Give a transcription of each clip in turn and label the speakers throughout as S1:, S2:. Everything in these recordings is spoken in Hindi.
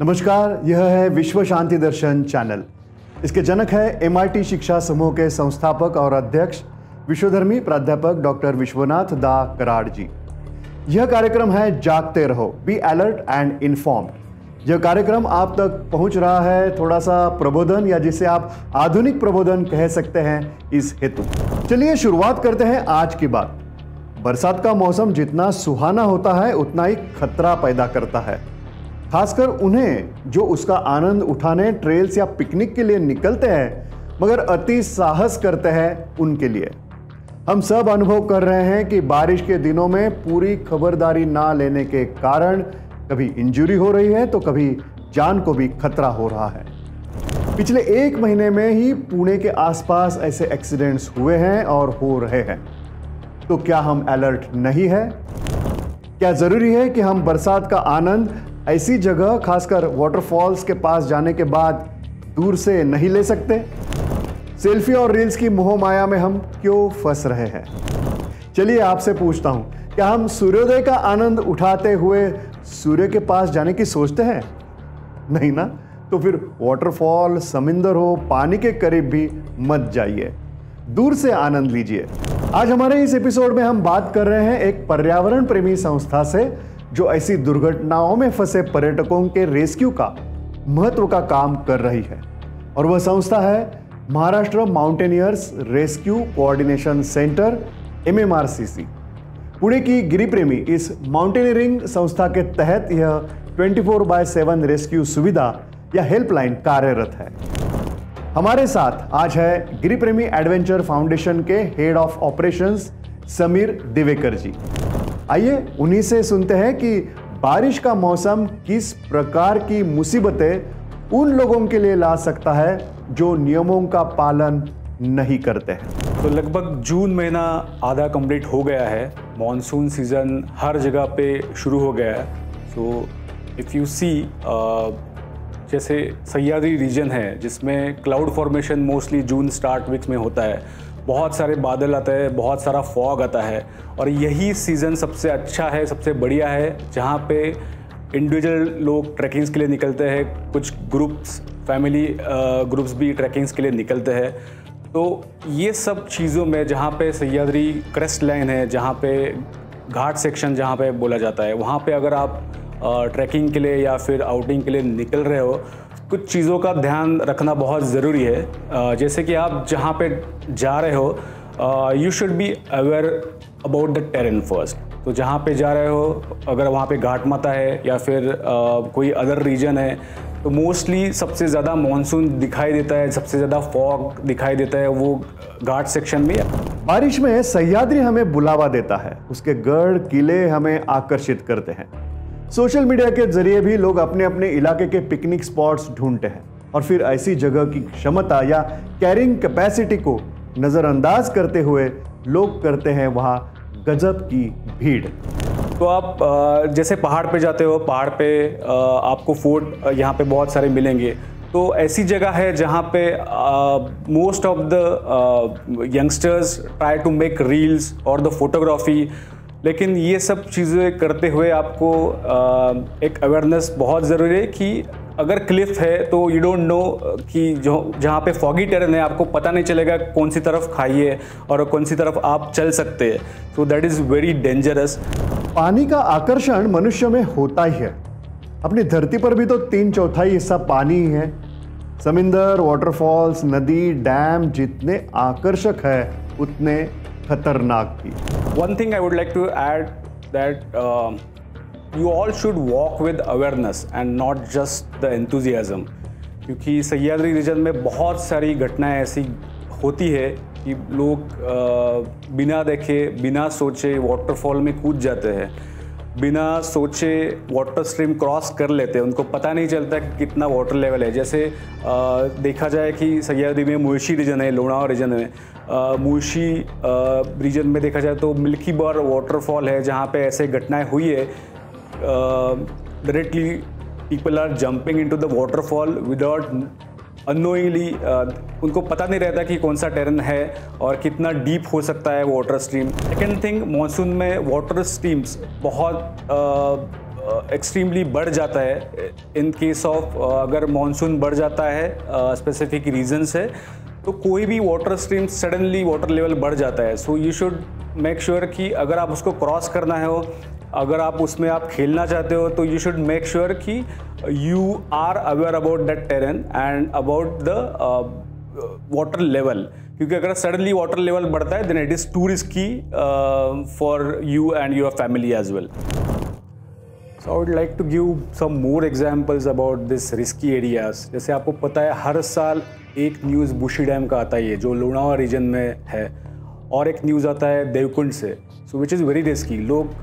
S1: नमस्कार, यह है विश्व शांति दर्शन चैनल। इसके जनक है MIT शिक्षा समूह के संस्थापक और अध्यक्ष विश्वधर्मी प्राध्यापक डॉक्टर विश्वनाथ दा कराड़ जी। यह कार्यक्रम है जागते रहो, बी अलर्ट एंड इन्फॉर्म्ड। यह कार्यक्रम आप तक पहुंच रहा है थोड़ा सा प्रबोधन या जिसे आप आधुनिक प्रबोधन कह सकते हैं, इस हेतु। चलिए शुरुआत करते हैं आज की बात। बरसात का मौसम जितना सुहाना होता है उतना ही खतरा पैदा करता है, खासकर उन्हें जो उसका आनंद उठाने ट्रेल्स या पिकनिक के लिए निकलते हैं मगर अति साहस करते हैं उनके लिए। हम सब अनुभव कर रहे हैं कि बारिश के दिनों में पूरी खबरदारी ना लेने के कारण कभी इंजरी हो रही है तो कभी जान को भी खतरा हो रहा है। पिछले 1 महीने में ही पुणे के आसपास ऐसे एक्सीडेंट्स हुए हैं और हो रहे हैं। तो क्या हम अलर्ट नहीं है? क्या जरूरी है कि हम बरसात का आनंद ऐसी जगह, खासकर वाटरफॉल्स के पास जाने के बाद, दूर से नहीं ले सकते? सेल्फी और रील्स की मोह माया में हम क्यों फंस रहे हैं? चलिए आपसे पूछता हूं, क्या हम सूर्योदय का आनंद उठाते हुए सूर्य के पास जाने की सोचते हैं? नहीं ना? तो फिर वाटरफॉल, समुंदर हो, पानी के करीब भी मत जाइए, दूर से आनंद लीजिए। आज हमारे इस एपिसोड में हम बात कर रहे हैं एक पर्यावरण प्रेमी संस्था से जो ऐसी दुर्घटनाओं में फंसे पर्यटकों के रेस्क्यू का महत्व का काम कर रही है, और वह संस्था है Maharashtra mountaineers rescue coordination centre, MMRCC। Pune की गिरिप्रेमी इस माउंटेनियरिंग संस्था के तहत यह 24/7 रेस्क्यू सुविधा या हेल्पलाइन कार्यरत है। हमारे साथ आज है गिरिप्रेमी एडवेंचर फाउंडेशन के head of operations Sameer Divekar ji. आइए उन्हीं से सुनते हैं कि बारिश का मौसम किस प्रकार की मुसीबतें उन लोगों के लिए ला सकता है जो नियमों का पालन नहीं करते हैं।
S2: तो लगभग जून महीना आधा कंप्लीट हो गया है। मॉनसून सीजन हर जगह पे शुरू हो गया है। सो इफ़ यू सी, जैसे सह्याद्री रीजन है जिसमें क्लाउड फॉर्मेशन मोस्टली जून स्टार्ट वीक्स में होता है। बहुत सारे बादल आते हैं, बहुत सारा फॉग आता है, और यही सीज़न सबसे अच्छा है, सबसे बढ़िया है, जहाँ पे इंडिविजुअल लोग ट्रैकिंग्स के लिए निकलते हैं। कुछ ग्रुप्स, फैमिली ग्रुप्स भी ट्रैकिंग्स के लिए निकलते हैं। तो ये सब चीज़ों में जहाँ पे सह्याद्री क्रेस्ट लाइन है, जहाँ पे घाट सेक्शन जहाँ पे बोला जाता है, वहाँ पे अगर आप ट्रैकिंग के लिए या फिर आउटिंग के लिए निकल रहे हो, कुछ चीज़ों का ध्यान रखना बहुत ज़रूरी है। जैसे कि आप जहाँ पे जा रहे हो, you should be aware about the terrain first. तो जहाँ पे जा रहे हो, अगर वहाँ पे घाट माता है या फिर कोई अदर रीजन है, तो मोस्टली सबसे ज़्यादा मानसून दिखाई देता है, सबसे ज़्यादा फॉग दिखाई देता है वो घाट सेक्शन में।
S1: बारिश में सह्याद्री हमें बुलावा देता है, उसके गढ़ किले हमें आकर्षित करते हैं। सोशल मीडिया के जरिए भी लोग अपने अपने इलाके के पिकनिक स्पॉट्स ढूंढते हैं और फिर ऐसी जगह की क्षमता या कैरिंग कैपेसिटी को नज़रअंदाज करते हुए लोग करते हैं वहाँ गजब की भीड़।
S2: तो आप जैसे पहाड़ पे जाते हो, पहाड़ पे आपको फूड यहाँ पे बहुत सारे मिलेंगे। तो ऐसी जगह है जहाँ पे most of the youngsters try to make reels और द फोटोग्राफी। लेकिन ये सब चीज़ें करते हुए आपको एक अवेयरनेस बहुत ज़रूरी है कि अगर क्लिफ है तो यू डोंट नो कि जो जहाँ पे फॉगी टेरेन है, आपको पता नहीं चलेगा कौन सी तरफ खाइए और कौन सी तरफ आप चल सकते हैं। So that is very dangerous.
S1: पानी का आकर्षण मनुष्य में होता ही है। अपनी धरती पर भी तो 3/4 हिस्सा पानी ही है। समुंदर, वाटरफॉल्स, नदी, डैम जितने आकर्षक है उतने खतरनाक भी।
S2: One thing I would like to add that you all should walk with awareness and not just the enthusiasm, क्योंकि सह्याद्री रीजन में बहुत सारी घटनाएं ऐसी होती है कि लोग बिना देखे, बिना सोचे वाटरफॉल में कूद जाते हैं, बिना सोचे वाटर स्ट्रीम क्रॉस कर लेते हैं, उनको पता नहीं चलता कि कितना वाटर लेवल है। जैसे देखा जाए कि सह्याद्री में मुळशी रीजन है, लोणावळा रीजन में, मुळशी रीजन में देखा जाए तो मिल्की बार वाटरफॉल है जहाँ पे ऐसे घटनाएं हुई है। Directly people are jumping into the waterfall without unknowingly, उनको पता नहीं रहता कि कौन सा टेरेन है और कितना डीप हो सकता है water stream. Second thing, monsoon में वाटर स्ट्रीम्स बहुत एक्सट्रीमली बढ़ जाता है इन केस ऑफ अगर मानसून बढ़ जाता है स्पेसिफिक रीजन से, तो कोई भी water stream suddenly water level बढ़ जाता है। So you should make sure कि अगर आप उसको क्रॉस करना है हो, अगर आप उसमें आप खेलना चाहते हो, तो यू शुड मेक श्योर कि you are aware about that terrain and about the water level, क्योंकि अगर सडनली वाटर लेवल बढ़ता है then it is too risky for you and your family as well. So I would like to give some more examples about this risky areas. जैसे आपको पता है हर साल एक न्यूज़ बुशी डैम का आता ही है जो लोनावाला रीजन में है, और एक न्यूज़ आता है देवकुंड से, सो विच इज़ वेरी रिस्की। लोग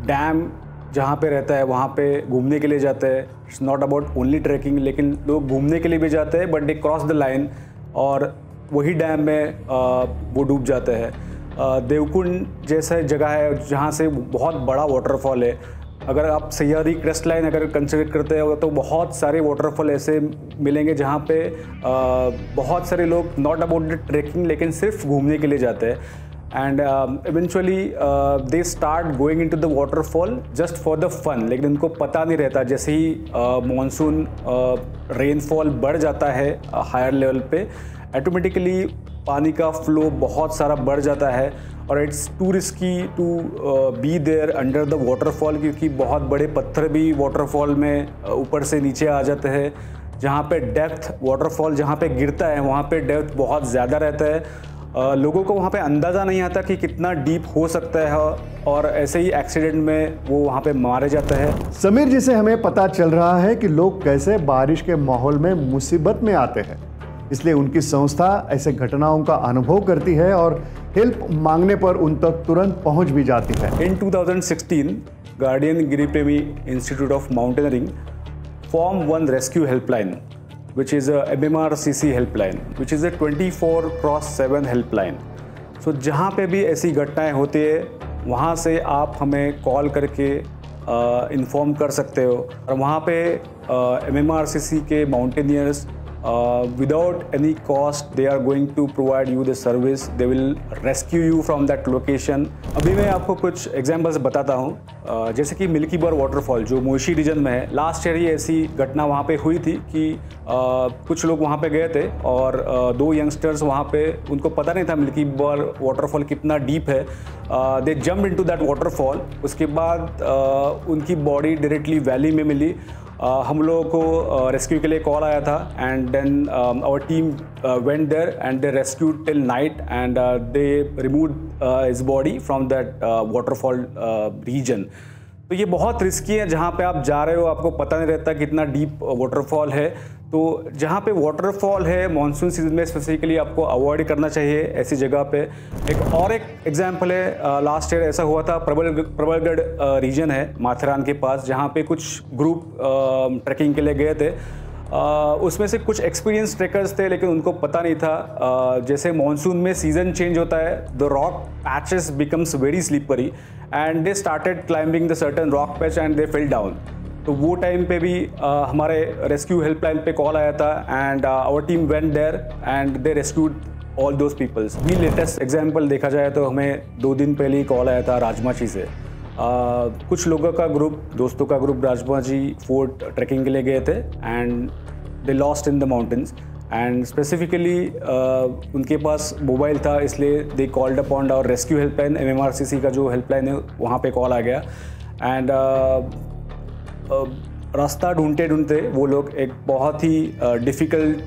S2: डैम जहाँ पे रहता है वहाँ पे घूमने के लिए जाते हैं। It's not about only trekking, लेकिन लोग घूमने के लिए भी जाते हैं, but they cross the line और वही डैम में वो डूब जाते हैं। देवकुंड जैसा जगह है जहाँ से बहुत बड़ा वाटरफॉल है। अगर आप सह्याद्री क्रेस्ट लाइन अगर कंसिडर करते हो तो बहुत सारे वाटरफॉल ऐसे मिलेंगे जहाँ पे बहुत सारे लोग नॉट अबाउट द ट्रैकिंग लेकिन सिर्फ घूमने के लिए जाते हैं, and eventually they start going into the waterfall just for the fun. लेकिन उनको पता नहीं रहता जैसे ही मानसून रेनफॉल बढ़ जाता है हायर लेवल पे, ऑटोमेटिकली पानी का फ्लो बहुत सारा बढ़ जाता है और it's too risky to be there under the waterfall, क्योंकि बहुत बड़े पत्थर भी वाटरफॉल में ऊपर से नीचे आ जाते हैं। जहाँ पे डेप्थ वाटरफॉल जहाँ पे गिरता है वहाँ पे डेप्थ बहुत ज़्यादा रहता है। लोगों को वहाँ पे अंदाज़ा नहीं आता कि कितना डीप हो सकता है, और ऐसे ही एक्सीडेंट में वो वहाँ पे मारे जाते हैं।
S1: समीर जी से हमें पता चल रहा है कि लोग कैसे बारिश के माहौल में मुसीबत में आते हैं, इसलिए उनकी संस्था ऐसे घटनाओं का अनुभव करती है और हेल्प मांगने पर उन तक तुरंत पहुंच भी जाती है।
S2: In 2016, Guardian Giripremi Institute of Mountaineering formed one rescue helpline, which is a MMRCC helpline, which is a 24/7 helpline. So जहाँ पे भी ऐसी घटनाएं होती है वहाँ से आप हमें कॉल करके इन्फॉर्म कर सकते हो, और वहाँ पे MMRCC के mountaineers without any cost they are going to provide you the service. They will rescue you from that location. अभी मैं आपको कुछ एग्जांपल्स बताता हूँ। जैसे कि मिल्की बार वाटरफॉल जो मोशी रीजन में है, लास्ट ईयर ही ऐसी घटना वहाँ पे हुई थी कि कुछ लोग वहाँ पे गए थे और दो यंगस्टर्स वहाँ पे, उनको पता नहीं था मिल्की बार वाटरफॉल कितना डीप है। दे जम्प इनटू दैट वाटरफॉल। उसके बाद उनकी बॉडी डायरेक्टली वैली में मिली। हम लोगों को रेस्क्यू के लिए कॉल आया था, and then our team went there and they rescued till night and they removed his body from that waterfall region. तो ये बहुत रिस्की है, जहाँ पे आप जा रहे हो आपको पता नहीं रहता कितना डीप वाटरफॉल है। तो जहाँ पे वाटरफॉल है मानसून सीजन में स्पेसिफिकली आपको अवॉइड करना चाहिए ऐसी जगह पे। एक एग्जांपल है, लास्ट ईयर ऐसा हुआ था, प्रबलगढ़ रीजन है माथेरान के पास, जहाँ पे कुछ ग्रुप ट्रैकिंग के लिए गए थे। उसमें से कुछ एक्सपीरियंस ट्रैकर्स थे लेकिन उनको पता नहीं था जैसे मानसून में सीजन चेंज होता है, the rock patches becomes very slippery and they started climbing the certain rock patch and they fell down. तो वो टाइम पे भी हमारे रेस्क्यू हेल्पलाइन पे कॉल आया था, and our team went there and they rescued all those peoples. भी लेटेस्ट एग्जांपल देखा जाए तो हमें 2 दिन पहले ही कॉल आया था राजमाची से। कुछ लोगों का ग्रुप, दोस्तों का ग्रुप राजमाची फोर्ट ट्रैकिंग के लिए गए थे and they lost in the mountains, and specifically उनके पास मोबाइल था, इसलिए they called upon our rescue helpline. MMRCC का जो हेल्पलाइन है वहाँ पे कॉल आ गया, एंड रास्ता ढूंढते ढूंढते वो लोग एक बहुत ही डिफ़िकल्ट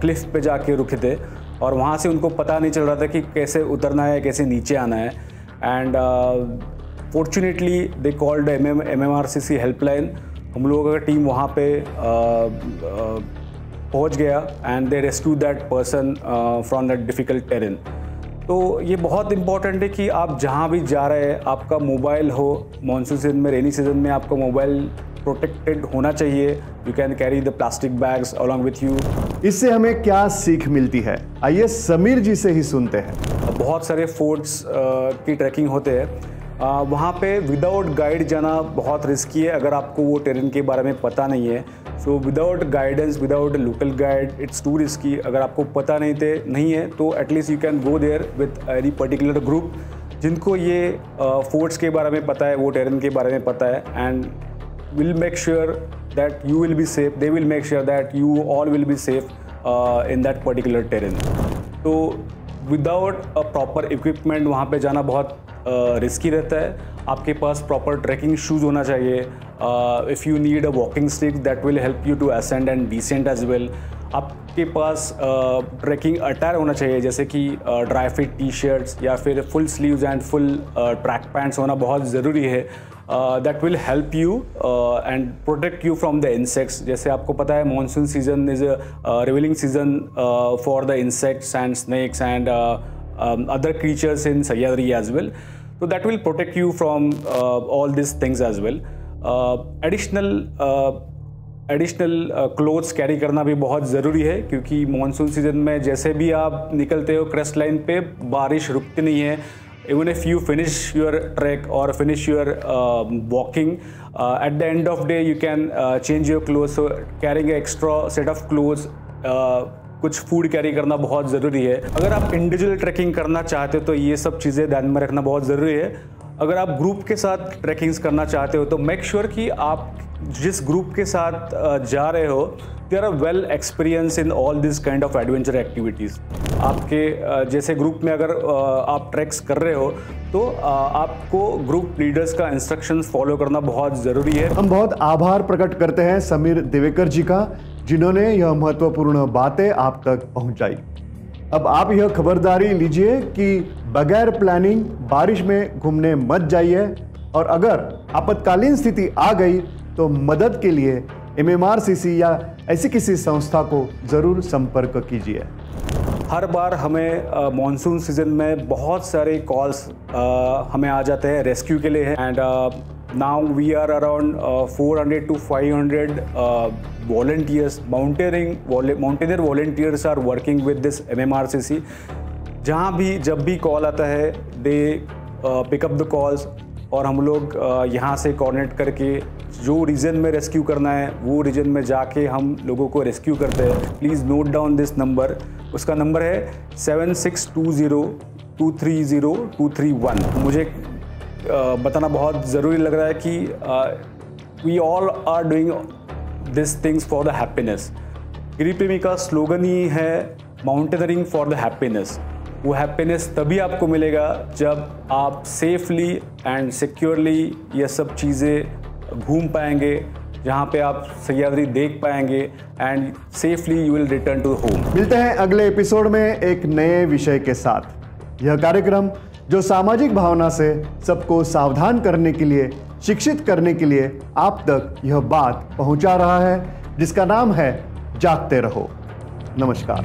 S2: क्लिफ पे जाके रुके थे, और वहाँ से उनको पता नहीं चल रहा था कि कैसे उतरना है, कैसे नीचे आना है। And fortunately they called MMRCC helpline. हम लोगों का टीम वहाँ पे पहुँच गया and they rescue that person from that difficult terrain. तो ये बहुत इंपॉर्टेंट है कि आप जहाँ भी जा रहे हैं आपका मोबाइल हो, मानसून सीजन में, रेनी सीजन में आपका मोबाइल प्रोटेक्टेड होना चाहिए। You can carry the plastic bags along with you.
S1: इससे हमें क्या सीख मिलती है, आइए समीर जी से ही सुनते हैं।
S2: बहुत सारे फोर्ट्स की ट्रैकिंग होते हैं, वहाँ पे विदाउट गाइड जाना बहुत रिस्की है अगर आपको वो टेरेन के बारे में पता नहीं है। So without guidance, without local guide, it's too risky. अगर आपको पता नहीं है तो at least you can go there with any particular group जिनको ये फोर्ट्स के बारे में पता है, वो टेरेन के बारे में पता है, and will make sure that you will be safe, they will make sure that you all will be safe in that particular terrain. तो विदाउट अ प्रॉपर इक्विपमेंट वहाँ पे जाना बहुत रिस्की रहता है। आपके पास प्रॉपर ट्रैकिंग शूज़ होना चाहिए। If you need a walking stick that will help you to ascend and descend as well. आपके पास ट्रैकिंग अटायर होना चाहिए, जैसे कि ड्राई फिट टी शर्ट्स या फिर full sleeves and full track pants होना बहुत ज़रूरी है। That will help you and protect you from the insects. जैसे आपको पता है monsoon season is revealing season for the insects and snakes and other creatures in Sahyadri as well. So that will protect you from all these things as well. Additional clothes carry करना भी बहुत ज़रूरी है, क्योंकि मानसून सीजन में जैसे भी आप निकलते हो क्रेस्ट लाइन पे बारिश रुकती नहीं है। Even if you finish your trek or finish your walking, at the end of day you can change your clothes. So carrying an extra set of clothes, कुछ फूड कैरी करना बहुत ज़रूरी है। अगर आप इंडिविजुअल ट्रैकिंग करना चाहते हो तो ये सब चीज़ें ध्यान में रखना बहुत ज़रूरी है। अगर आप ग्रुप के साथ ट्रैकिंग्स करना चाहते हो तो मेक श्योर कि आप जिस ग्रुप के साथ जा रहे हो they are well experience in all this kind of adventure activities. आपके जैसे ग्रुप में अगर आप ट्रैक्स कर रहे हो तो आपको ग्रुप लीडर्स का इंस्ट्रक्शंस फॉलो करना बहुत ज़रूरी है।
S1: हम बहुत आभार प्रकट करते हैं समीर देवेकर जी का, जिन्होंने यह महत्वपूर्ण बातें आप तक पहुंचाई। अब आप यह खबरदारी लीजिए कि बगैर प्लानिंग बारिश में घूमने मत जाइए, और अगर आपातकालीन स्थिति आ गई तो मदद के लिए MMRCC या ऐसी किसी संस्था को ज़रूर संपर्क कीजिए।
S2: हर बार हमें मॉनसून सीजन में बहुत सारे कॉल्स हमें आ जाते हैं रेस्क्यू के लिए, and now we are around 400 to 500 volunteers, mountaineer volunteers are working with this MMRCC. जहाँ भी जब भी कॉल आता है दे पिक अप द कॉल्स, और हम लोग यहाँ से कोऑर्डिनेट करके जो रीजन में रेस्क्यू करना है वो रीजन में जाके हम लोगों को रेस्क्यू करते हैं। Please note down this number. उसका नंबर है 7620230231। मुझे बताना बहुत ज़रूरी लग रहा है कि we all are doing this things for the happiness. Giripremi का स्लोगन ही है माउंटेनरिंग फॉर द हैप्पीनेस। वो हैप्पीनेस तभी आपको मिलेगा जब आप सेफली एंड सिक्योरली ये सब चीज़ें घूम पाएंगे, जहाँ पे आप सह्याद्री देख पाएंगे, and safely you will return to home.
S1: मिलते हैं अगले एपिसोड में एक नए विषय के साथ। यह कार्यक्रम जो सामाजिक भावना से सबको सावधान करने के लिए, शिक्षित करने के लिए आप तक यह बात पहुंचा रहा है, जिसका नाम है जागते रहो। नमस्कार।